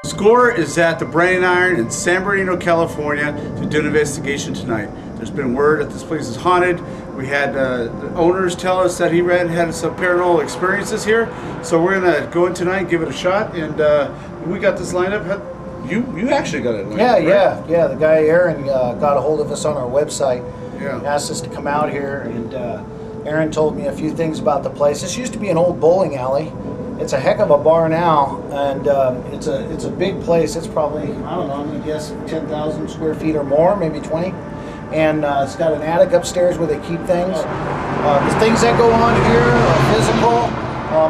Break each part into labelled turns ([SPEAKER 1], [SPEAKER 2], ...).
[SPEAKER 1] SCOR is at the Branding Iron in San Bernardino, California to do an investigation tonight. There's been word that this place is haunted. We had the owners tell us that he had some paranormal experiences here. So we're gonna go in tonight, give it a shot, and we got this lined up. You actually got it lined up, right?
[SPEAKER 2] Yeah. The guy Aaron got a hold of us on our website.
[SPEAKER 1] Yeah.
[SPEAKER 2] Asked us to come out here, and Aaron told me a few things about the place. This used to be an old bowling alley. It's a heck of a bar now, and it's a big place. It's probably, I don't know, I'm gonna guess 10,000 square feet or more, maybe 20. And it's got an attic upstairs where they keep things. The things that go on here are physical.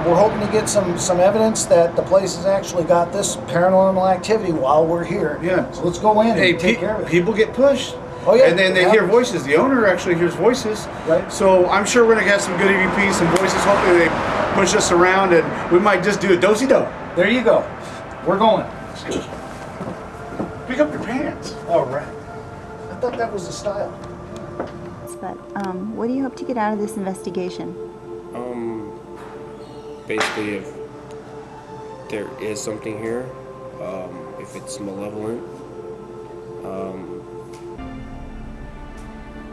[SPEAKER 2] We're hoping to get some evidence that the place has actually got this paranormal activity while we're here.
[SPEAKER 1] Yeah.
[SPEAKER 2] So let's go in and take care of it.
[SPEAKER 1] People get pushed.
[SPEAKER 2] Oh yeah.
[SPEAKER 1] And then they hear voices. The owner actually hears voices.
[SPEAKER 2] Right.
[SPEAKER 1] So I'm sure we're gonna get some good EVPs, some voices. Hopefully they push us around, and we might just do a do-si-do.
[SPEAKER 2] There you go. We're going.
[SPEAKER 1] Pick up your pants.
[SPEAKER 2] All right. I thought that was the style.
[SPEAKER 3] But what do you hope to get out of this investigation?
[SPEAKER 4] Basically, if there is something here, if it's malevolent,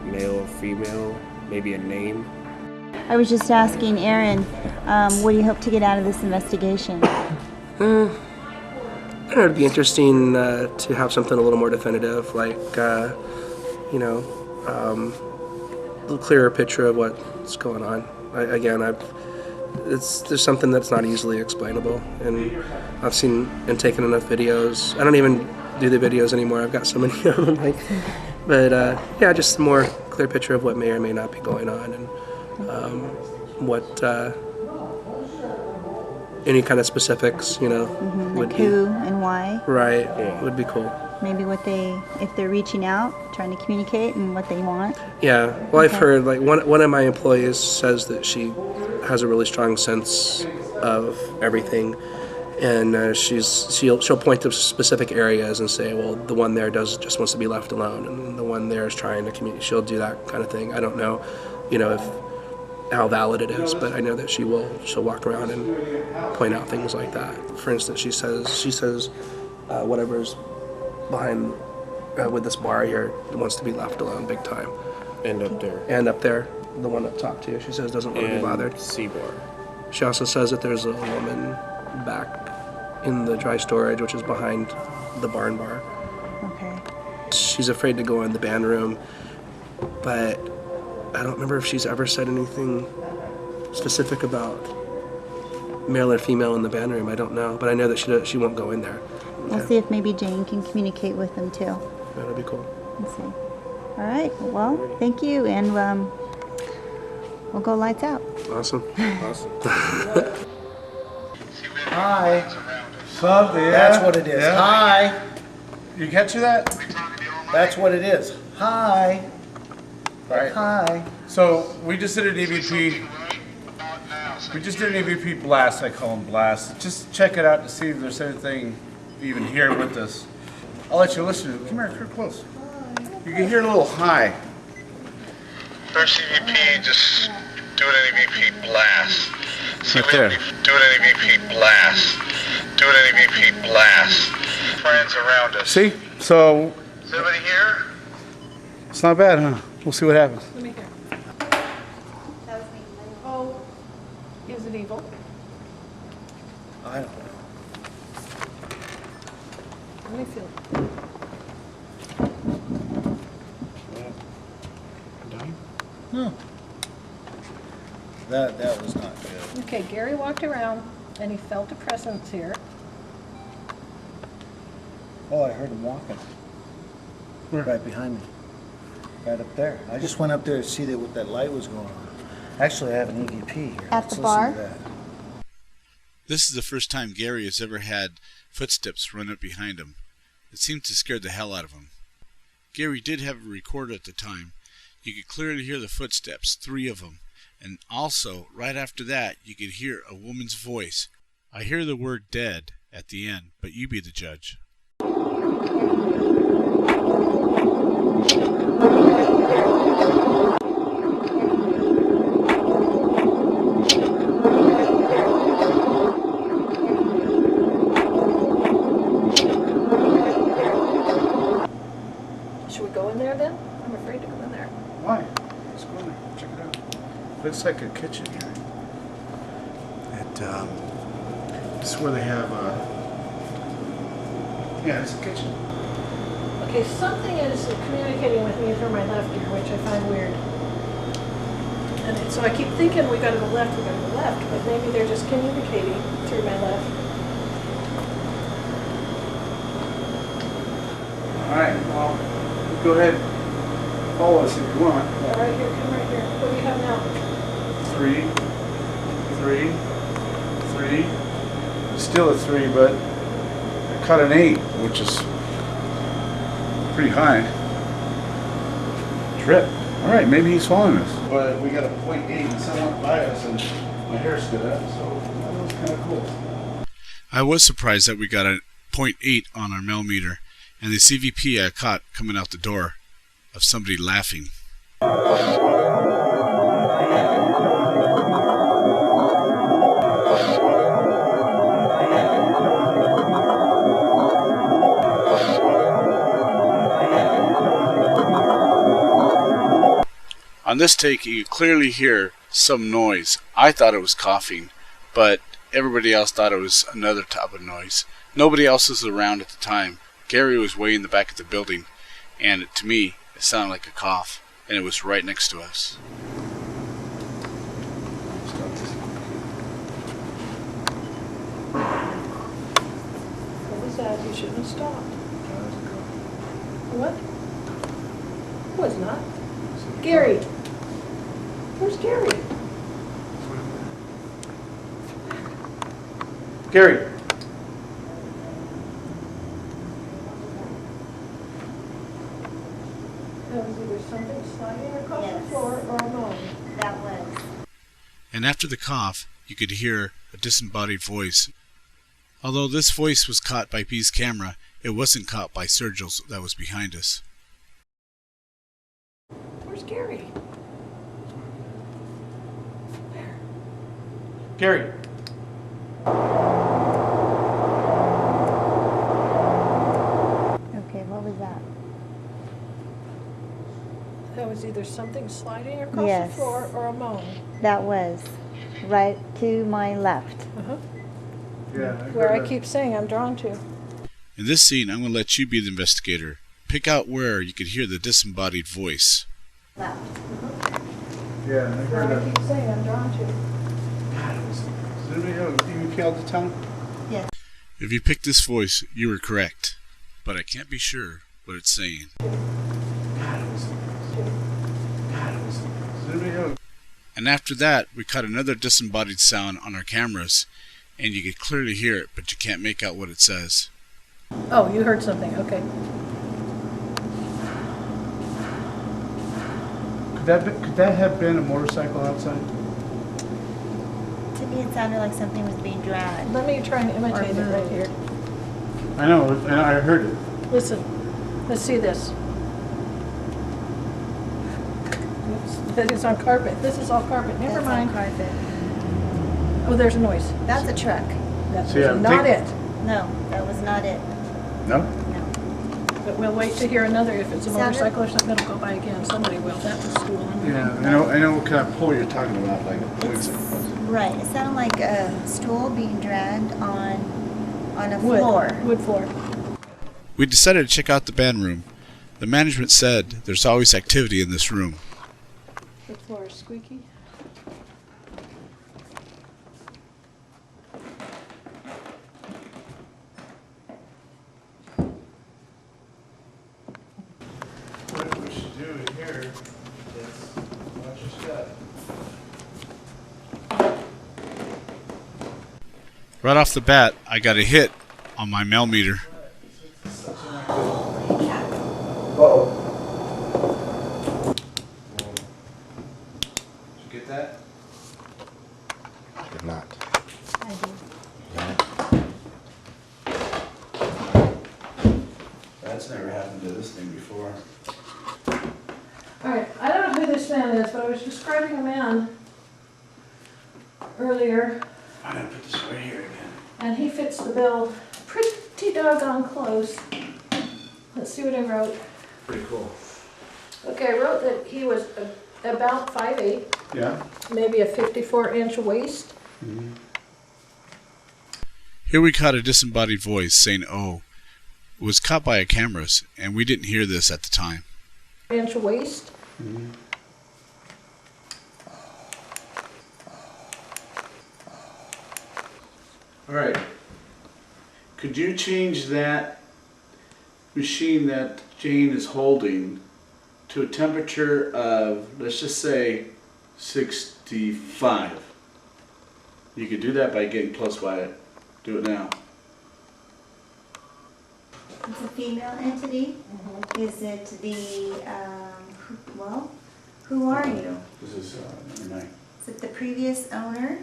[SPEAKER 4] male or female, maybe a name.
[SPEAKER 3] I was just asking Aaron, what do you hope to get out of this investigation?
[SPEAKER 4] I don't know, it'd be interesting to have something a little more definitive, like, a little clearer picture of what's going on. There's something that's not easily explainable, and I've seen and taken enough videos. I don't even do the videos anymore. I've got so many of them. But just a more clear picture of what may or may not be going on, and what any kind of specifics, would
[SPEAKER 3] Like who and why?
[SPEAKER 4] Right, would be cool.
[SPEAKER 3] Maybe if they're reaching out, trying to communicate, and what they want.
[SPEAKER 4] Yeah, well, I've heard, like, one of my employees says that she has a really strong sense of everything, and she'll point to specific areas and say, well, the one there just wants to be left alone, and the one there is trying to communicate. She'll do that kind of thing. I don't know, how valid it is, but I know that she'll walk around and point out things like that. For instance, she says whatever's behind with this bar here wants to be left alone big time.
[SPEAKER 5] And up there.
[SPEAKER 4] And up there, the one up top too. She says doesn't want to be bothered.
[SPEAKER 5] C-bar.
[SPEAKER 4] She also says that there's a woman back in the dry storage, which is behind the barn bar.
[SPEAKER 3] Okay.
[SPEAKER 4] She's afraid to go in the band room, but I don't remember if she's ever said anything specific about male or female in the band room. I don't know, but I know that she won't go in there.
[SPEAKER 3] We'll see if maybe Jane can communicate with them too.
[SPEAKER 4] That'll be cool.
[SPEAKER 3] Let's see. All right. Well, thank you, and we'll go lights out.
[SPEAKER 4] Awesome.
[SPEAKER 2] Hi.
[SPEAKER 1] Sup, yeah.
[SPEAKER 2] That's what it is.
[SPEAKER 1] Yeah.
[SPEAKER 2] Hi.
[SPEAKER 1] You catch that?
[SPEAKER 2] That's what it is. Hi.
[SPEAKER 1] Right.
[SPEAKER 2] Hi.
[SPEAKER 1] So we just did an EVP. We just did an EVP blast. I call them blasts. Just check it out to see if there's anything even here with us. I'll let you listen to it. Come here, come close. You can hear a little high.
[SPEAKER 6] First EVP, just do an EVP blast.
[SPEAKER 1] Right there.
[SPEAKER 6] Do an EVP blast. Do an EVP blast. Friends around us.
[SPEAKER 1] See? So
[SPEAKER 6] Is everybody here?
[SPEAKER 1] it's not bad, huh? We'll see what happens.
[SPEAKER 7] Let me hear. Oh, is it evil?
[SPEAKER 2] I don't know.
[SPEAKER 7] Let me feel.
[SPEAKER 2] No. That was not good.
[SPEAKER 7] Okay, Gary walked around and he felt a presence here.
[SPEAKER 2] Oh, I heard him walking.
[SPEAKER 1] Where?
[SPEAKER 2] Right behind me. Right up there. I just went up there to see what that light was going on. Actually, I have an EVP here.
[SPEAKER 3] At
[SPEAKER 2] Let's
[SPEAKER 3] the
[SPEAKER 2] listen
[SPEAKER 3] bar?
[SPEAKER 2] to that.
[SPEAKER 8] This is the first time Gary has ever had footsteps run up behind him. It seemed to scare the hell out of him. Gary did have a recorder at the time. You could clearly hear the footsteps, 3 of them. And also, right after that, you could hear a woman's voice. I hear the word dead at the end, but you be the judge.
[SPEAKER 1] Looks like a kitchen here. This is where they have, yeah, it's a kitchen.
[SPEAKER 7] Okay, something is communicating with me through my left ear, which I find weird. And so I keep thinking we gotta go left, but maybe they're just communicating through my left.
[SPEAKER 1] All right, well, go ahead. Follow us if you want.
[SPEAKER 7] Yeah, right here, come right here. What do you have now?
[SPEAKER 1] 3, 3, 3. Still a 3, but I caught an 8, which is pretty high. Trip. All right, maybe he's following us. But we got a .8 and someone by us, and my hair stood up, so that was kind of cool.
[SPEAKER 8] I was surprised that we got a .8 on our millimeter, and the CVP I caught coming out the door of somebody laughing. On this take, you could clearly hear some noise. I thought it was coughing, but everybody else thought it was another type of noise. Nobody else was around at the time. Gary was way in the back of the building, and to me, it sounded like a cough, and it was right next to us.
[SPEAKER 7] What was that? You shouldn't have stopped. What? Was not. Gary. Where's Gary?
[SPEAKER 1] Gary.
[SPEAKER 7] That was either something sliding across the
[SPEAKER 3] Yes.
[SPEAKER 7] floor or a moan.
[SPEAKER 3] That was.
[SPEAKER 8] And after the cough, you could hear a disembodied voice. Although this voice was caught by B's camera, it wasn't caught by Sergio's that was behind us.
[SPEAKER 7] Where's Gary?
[SPEAKER 1] Gary.
[SPEAKER 3] Okay, what was that?
[SPEAKER 7] That was either something sliding across
[SPEAKER 3] Yes.
[SPEAKER 7] the floor or a moan.
[SPEAKER 3] That was right to my left.
[SPEAKER 7] Uh-huh.
[SPEAKER 1] Yeah.
[SPEAKER 7] Where I keep saying I'm drawn to.
[SPEAKER 8] In this scene, I'm going to let you be the investigator. Pick out where you could hear the disembodied voice.
[SPEAKER 3] Left.
[SPEAKER 1] Yeah, I
[SPEAKER 7] Where
[SPEAKER 1] heard
[SPEAKER 7] I keep saying I'm drawn to.
[SPEAKER 1] Does anybody have a EVP all the time?
[SPEAKER 3] Yes.
[SPEAKER 8] If you picked this voice, you were correct. But I can't be sure what it's saying. And after that, we caught another disembodied sound on our cameras, and you could clearly hear it, but you can't make out what it says.
[SPEAKER 7] Oh, you heard something. Okay.
[SPEAKER 1] Could that have been a motorcycle outside?
[SPEAKER 3] To me, it sounded like something was being dragged.
[SPEAKER 7] Let me try and imitate it right here.
[SPEAKER 1] I know, and I heard it.
[SPEAKER 7] Listen. Let's see this. Oops. That is on carpet. This is all carpet. Never
[SPEAKER 3] That's on
[SPEAKER 7] mind.
[SPEAKER 3] carpet.
[SPEAKER 7] Oh, there's a noise.
[SPEAKER 3] That's a truck.
[SPEAKER 7] That's
[SPEAKER 1] So, yeah,
[SPEAKER 7] not
[SPEAKER 1] take-
[SPEAKER 7] it.
[SPEAKER 3] No, that was not it.
[SPEAKER 1] No?
[SPEAKER 3] No.
[SPEAKER 7] But we'll wait to hear another. If it's a
[SPEAKER 3] Sounded-
[SPEAKER 7] motorcycle or something, it'll go by again. Somebody will. That was school.
[SPEAKER 1] Yeah, I know what kind of pull you're talking about, like
[SPEAKER 3] It's, right. It sounded like a stool being dragged on a
[SPEAKER 7] Wood.
[SPEAKER 3] floor.
[SPEAKER 7] Wood floor.
[SPEAKER 8] We decided to check out the band room. The management said there's always activity in this room.
[SPEAKER 7] The floor is squeaky.
[SPEAKER 1] What we should do here is watch your step.
[SPEAKER 8] Right off the bat, I got a hit on my millimeter.
[SPEAKER 1] Uh-oh. Did you get that?
[SPEAKER 5] Did not.
[SPEAKER 3] I do.
[SPEAKER 1] That's never happened to this thing before.
[SPEAKER 7] All right. I don't know who this man is, but I was describing a man earlier,
[SPEAKER 1] I'm gonna put this right here again.
[SPEAKER 7] and he fits the bill pretty doggone close. Let's see what I wrote.
[SPEAKER 1] Pretty cool.
[SPEAKER 7] Okay, I wrote that he was about 5'8",
[SPEAKER 1] Yeah.
[SPEAKER 7] maybe a 54-inch waist.
[SPEAKER 8] Here we caught a disembodied voice saying, "Oh." It was caught by our cameras, and we didn't hear this at the time.
[SPEAKER 7] Inch waist.
[SPEAKER 1] All right. Could you change that machine that Jane is holding to a temperature of, let's just say, 65? You could do that by getting close by it. Do it now.
[SPEAKER 3] It's a female entity. Is it the, who are you?
[SPEAKER 1] This is number 9.
[SPEAKER 3] Is it the previous owner,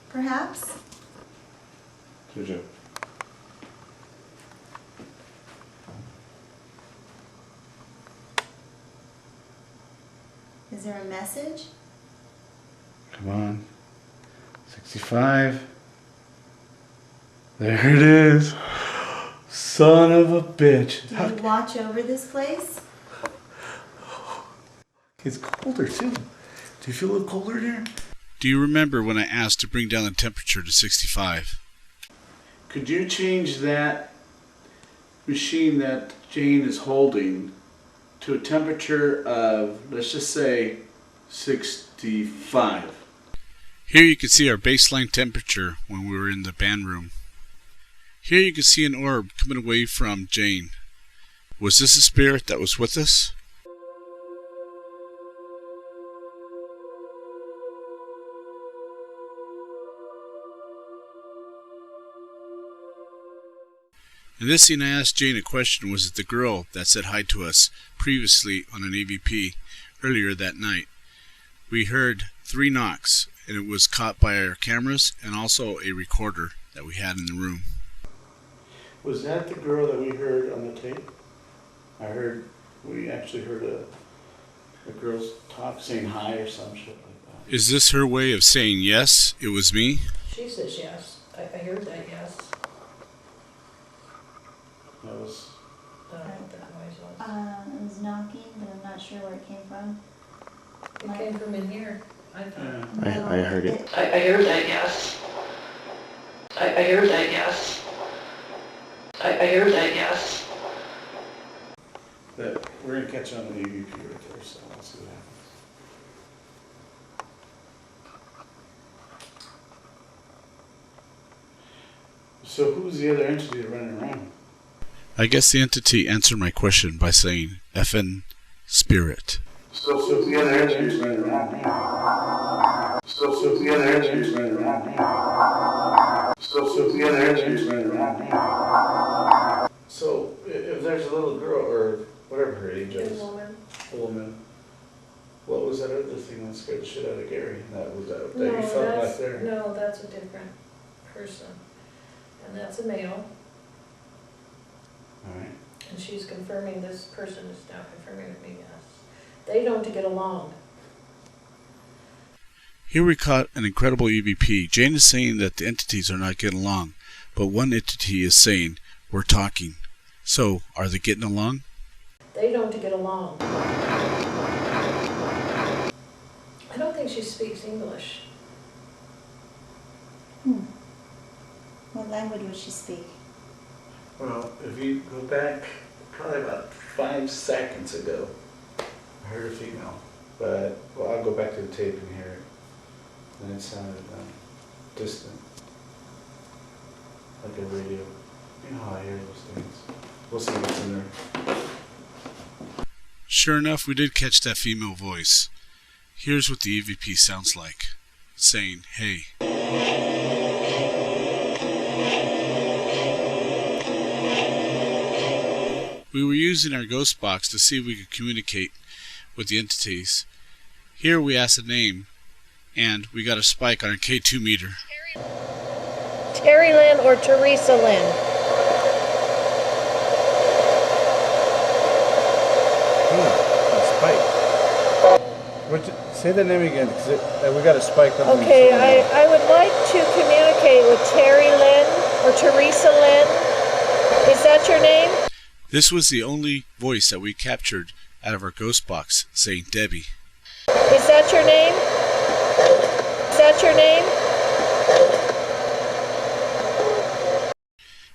[SPEAKER 3] perhaps?
[SPEAKER 1] Jojo.
[SPEAKER 3] Is there a message?
[SPEAKER 1] Come on. 65. There it is. Son of a bitch.
[SPEAKER 3] Do you watch over this place?
[SPEAKER 1] It's colder too. Do you feel a little colder there?
[SPEAKER 8] Do you remember when I asked to bring down the temperature to 65?
[SPEAKER 1] Could you change that machine that Jane is holding to a temperature of, let's just say, 65?
[SPEAKER 8] Here you can see our baseline temperature when we were in the band room. Here you can see an orb coming away from Jane. Was this a spirit that was with us? In this scene I asked Jane a question. Was it the girl that said hi to us previously on an EVP earlier that night? We heard 3 knocks, and it was caught by our cameras and also a recorder that we had in the room.
[SPEAKER 1] Was that the girl that we heard on the tape? We actually heard a girl's talk saying hi or some shit like that.
[SPEAKER 8] Is this her way of saying yes, it was me?
[SPEAKER 7] She says yes. I heard that yes.
[SPEAKER 1] That was...
[SPEAKER 7] I don't know what that noise was.
[SPEAKER 3] It was knocking, but I'm not sure where it came from.
[SPEAKER 7] It came from in here, I thought.
[SPEAKER 1] I heard it.
[SPEAKER 7] I heard that yes. I heard that yes. I heard that yes.
[SPEAKER 1] But we're going to catch on the EVP right there, so let's see what happens. So who's the other entity running around?
[SPEAKER 8] I guess the entity answered my question by saying, "Effin' spirit."
[SPEAKER 1] So the other entity running around. So the other entity running around. So the other entity running around. So if there's a little girl or whatever her age is, a woman, what was that other thing that scared the shit out of Gary? That you felt back there?
[SPEAKER 7] No, that's a different person. And that's a male.
[SPEAKER 1] All right.
[SPEAKER 7] And she's confirming, this person is now confirming with me, yes. They don't get along.
[SPEAKER 8] Here we caught an incredible EVP. Jane is saying that the entities are not getting along, but one entity is saying, "We're talking." So, are they getting along?
[SPEAKER 7] They don't get along. I don't think she speaks English.
[SPEAKER 3] What language would she speak?
[SPEAKER 1] Well, if you go back probably about 5 seconds ago, I heard a female. But, well, I'll go back to the tape and hear it. And it sounded distant. Like a radio. You know how I hear those things. We'll see what's in there.
[SPEAKER 8] Sure enough, we did catch that female voice. Here's what the EVP sounds like. Saying, "Hey." We were using our ghost box to see if we could communicate with the entities. Here we asked a name, and we got a spike on our K2 meter.
[SPEAKER 7] Terry Lynn or Teresa Lynn?
[SPEAKER 1] Spike. Say the name again, because we got a spike on
[SPEAKER 7] Okay, I would like to communicate with Terry Lynn or Teresa Lynn. Is that your name?
[SPEAKER 8] This was the only voice that we captured out of our ghost box, saying Debbie.
[SPEAKER 7] Is that your name? that your name?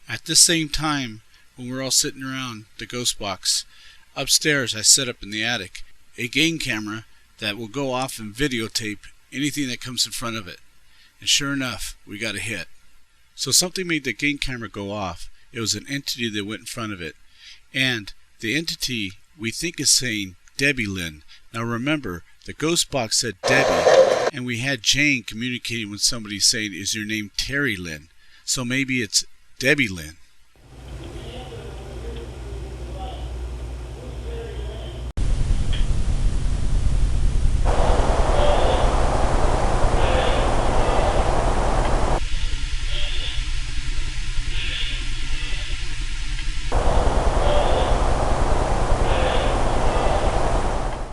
[SPEAKER 8] At this same time, when we're all sitting around the ghost box, upstairs I set up in the attic a game camera that will go off and videotape anything that comes in front of it. And sure enough, we got a hit. So something made the game camera go off. It was an entity that went in front of it. And the entity we think is saying Debbie Lynn. Now remember, the ghost box said Debbie, and we had Jane communicating with somebody saying, is your name Terry Lynn? So maybe it's Debbie Lynn.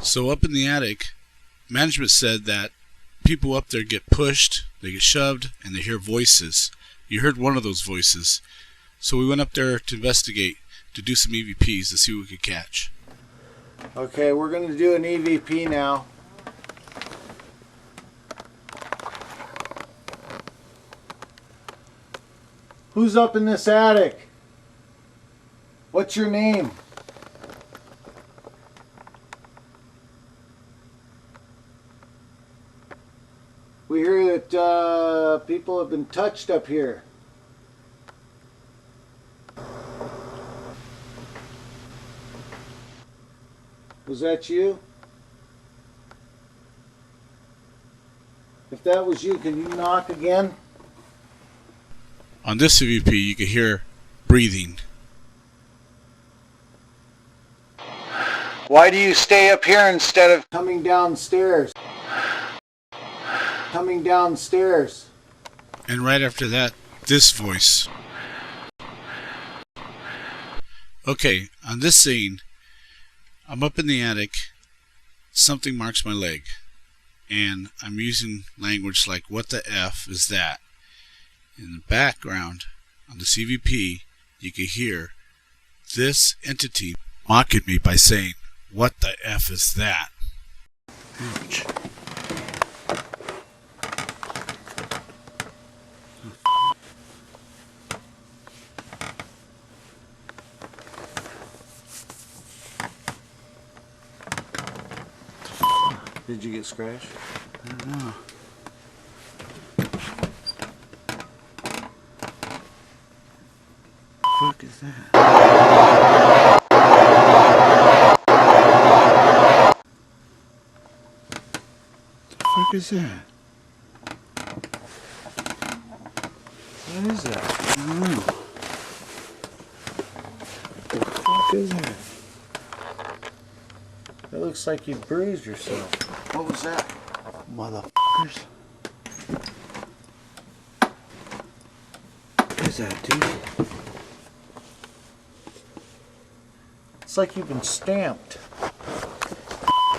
[SPEAKER 8] So up in the attic, management said that people up there get pushed, they get shoved, and they hear voices. You heard one of those voices. So we went up there to investigate, to do some EVPs to see what we could catch.
[SPEAKER 2] Okay, we're going to do an EVP now. Who's up in this attic? What's your name? We hear that people have been touched up here. Was that you? If that was you, can you knock again?
[SPEAKER 8] On this EVP, you could hear breathing.
[SPEAKER 2] Why do you stay up here instead of coming downstairs? Coming downstairs.
[SPEAKER 8] And right after that, this voice. Okay, on this scene, I'm up in the attic, something marks my leg, and I'm using language like, what the F is that? In the background, on the CVP, you can hear this entity mocking me by saying, what the F is that? Ouch.
[SPEAKER 2] Did you get scratched?
[SPEAKER 8] I don't know. What the fuck is that? What the fuck is that? What is that? I don't know. What the fuck is that?
[SPEAKER 2] It looks like you bruised yourself. What was that?
[SPEAKER 8] Motherfuckers. What is that, dude?
[SPEAKER 2] It's like you've been stamped.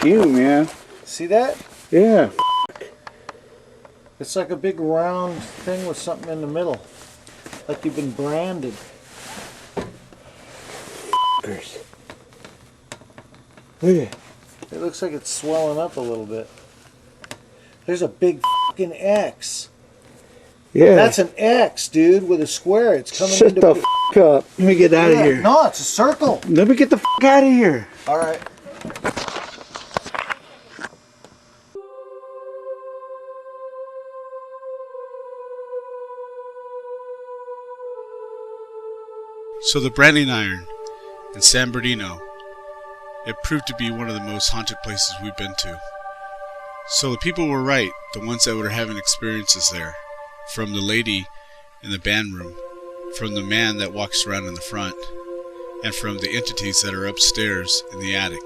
[SPEAKER 1] You, man.
[SPEAKER 2] See that?
[SPEAKER 1] Yeah.
[SPEAKER 2] It's like a big round thing with something in the middle. Like you've been branded.
[SPEAKER 1] Look at it.
[SPEAKER 2] It looks like it's swelling up a little bit. There's a big fucking X.
[SPEAKER 1] Yeah.
[SPEAKER 2] That's an X, dude, with a square. It's coming
[SPEAKER 1] Shut
[SPEAKER 2] into
[SPEAKER 1] the f up. Let me get out of here.
[SPEAKER 2] No, it's a circle.
[SPEAKER 1] Let me get the f out of here.
[SPEAKER 2] All right.
[SPEAKER 8] So the branding iron in San Bernardino, it proved to be one of the most haunted places we've been to. So the people were right, the ones that were having experiences there. From the lady in the band room, from the man that walks around in the front, and from the entities that are upstairs in the attic.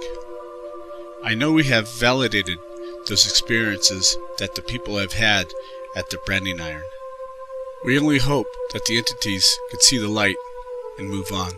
[SPEAKER 8] I know we have validated those experiences that the people have had at the branding iron. We only hope that the entities could see the light and move on.